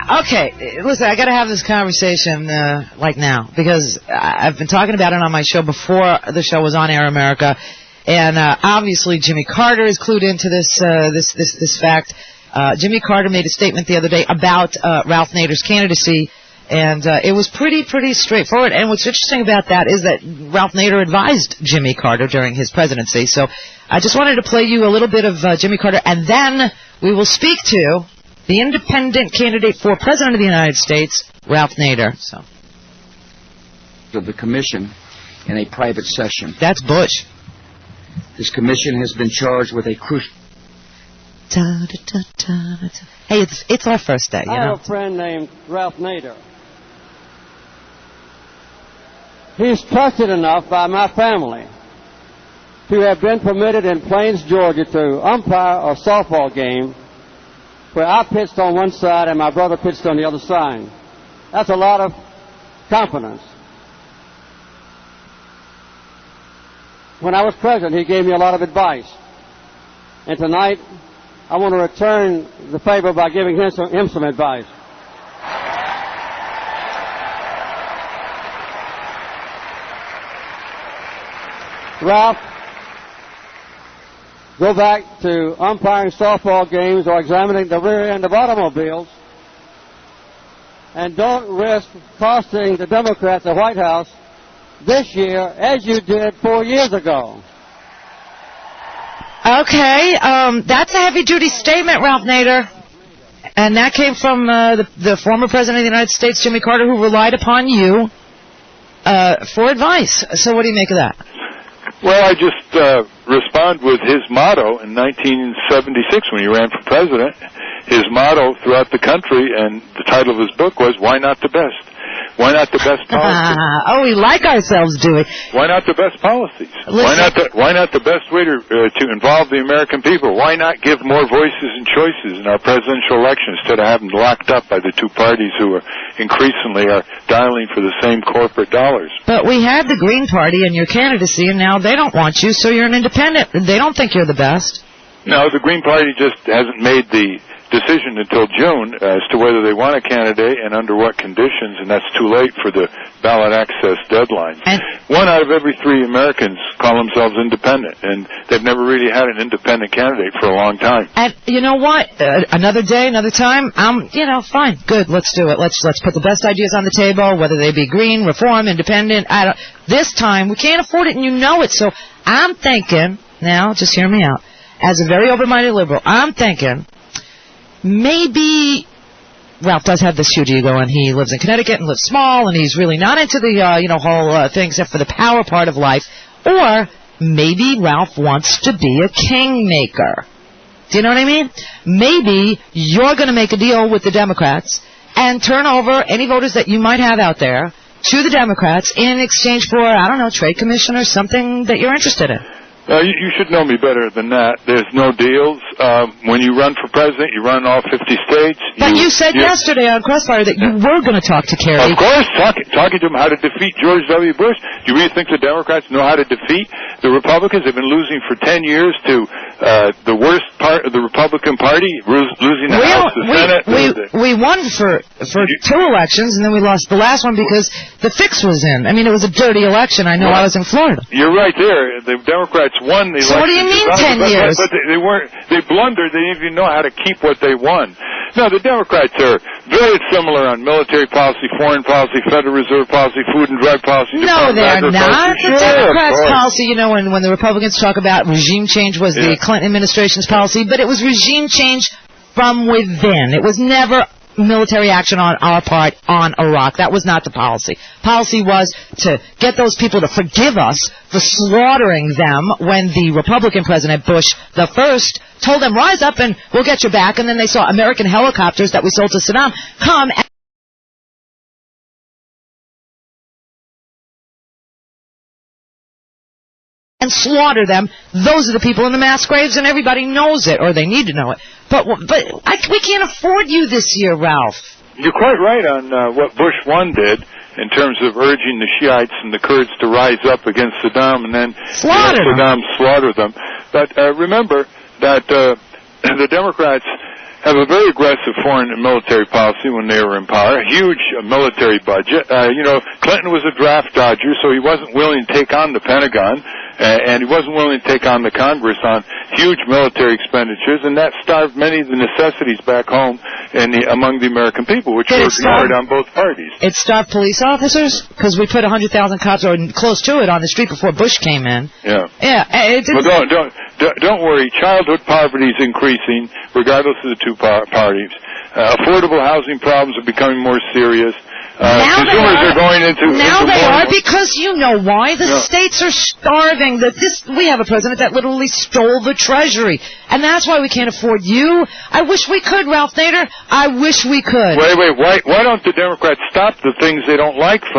Okay, listen, I got to have this conversation like now, because I've been talking about it on my show before the show was on Air America, and obviously Jimmy Carter is clued into this fact. Jimmy Carter made a statement the other day about Ralph Nader's candidacy, and it was pretty straightforward. And what's interesting about that is that Ralph Nader advised Jimmy Carter during his presidency. So I just wanted to play you a little bit of Jimmy Carter, and then we will speak to the independent candidate for President of the United States, Ralph Nader. So, of the commission in a private session. That's Bush. This commission has been charged with a crucial... Hey, it's our first day, you know. I have a friend named Ralph Nader. He's trusted enough by my family to have been permitted in Plains, Georgia, to umpire a softball game where I pitched on one side and my brother pitched on the other side. That's a lot of confidence. When I was president, he gave me a lot of advice. And tonight, I want to return the favor by giving him some advice. Ralph, go back to umpiring softball games or examining the rear end of automobiles, and don't risk costing the Democrats the White House this year as you did 4 years ago. Okay, that's a heavy-duty statement, Ralph Nader. And that came from the former President of the United States, Jimmy Carter, who relied upon you for advice. So what do you make of that? Well, I just respond with his motto in 1976 when he ran for president. His motto throughout the country, and the title of his book was, Why Not the Best? Why not the best policies? Oh, we like ourselves doing. Why not the best policies? Listen. Why not the best way to involve the American people? Why not give more voices and choices in our presidential election instead of having them locked up by the two parties who are increasingly are dialing for the same corporate dollars? But we had the Green Party in your candidacy, and now they don't want you, so you're an independent. They don't think you're the best. No, the Green Party just hasn't made the decision until June as to whether they want a candidate and under what conditions, and that's too late for the ballot access deadline. And 1 out of every 3 Americans call themselves independent, and they've never really had an independent candidate for a long time. And you know what? Another day, another time, fine, good, let's do it. Let's put the best ideas on the table, whether they be green, reform, independent. This time, we can't afford it, and you know it. So I'm thinking, now, just hear me out, as a very open-minded liberal, I'm thinking, maybe Ralph does have this huge ego, and he lives in Connecticut and lives small, and he's really not into the whole thing except for the power part of life. Or maybe Ralph wants to be a kingmaker. Do you know what I mean? Maybe you're going to make a deal with the Democrats and turn over any voters that you might have out there to the Democrats in exchange for, I don't know, trade commission or something that you're interested in. You should know me better than that. There's no deals. When you run for president, you run all 50 states. But you said yesterday on Crossfire that you were going to talk to Kerry. Of course, talking to him how to defeat George W. Bush. Do you really think the Democrats know how to defeat the Republicans? They've been losing for 10 years to the worst part of the Republican Party, losing the House, the Senate. We won for 2 elections, and then we lost the last one because the fix was in. I mean, it was a dirty election. I know. I was in Florida. You're right there. The Democrats won the election. So what do you mean 10 years? But they blundered. They didn't even know how to keep what they won. No, the Democrats are very similar on military policy, foreign policy, Federal Reserve policy, food and drug policy. No, they're not. The Democrats' policy, when the Republicans talk about regime change was the Clinton administration's policy, but it was regime change from within. It was never military action on our part on Iraq. That was not the policy. Policy was to get those people to forgive us for slaughtering them when the Republican President Bush the first told them, rise up and we'll get you back. And then they saw American helicopters that we sold to Saddam come and slaughter them. Those are the people in the mass graves, and everybody knows it, or they need to know it. But we can't afford you this year, Ralph. You're quite right on what Bush 1 did in terms of urging the Shiites and the Kurds to rise up against Saddam and then Saddam slaughter them. But remember that the Democrats have a very aggressive foreign and military policy when they were in power, a huge military budget. Clinton was a draft dodger, so he wasn't willing to take on the Pentagon, and he wasn't willing to take on the Congress on huge military expenditures, and that starved many of the necessities back home among the American people, which were ignored on both parties. It starved police officers because we put 100,000 cops or close to it on the street before Bush came in. Yeah. Yeah. Well, don't worry. Childhood poverty is increasing, regardless of the two parties. Affordable housing problems are becoming more serious. Consumers are going into they are because you know why the states are starving. We have a president that literally stole the treasury, and that's why we can't afford you. I wish we could, Ralph Nader. I wish we could. Wait. Why don't the Democrats stop the things they don't like from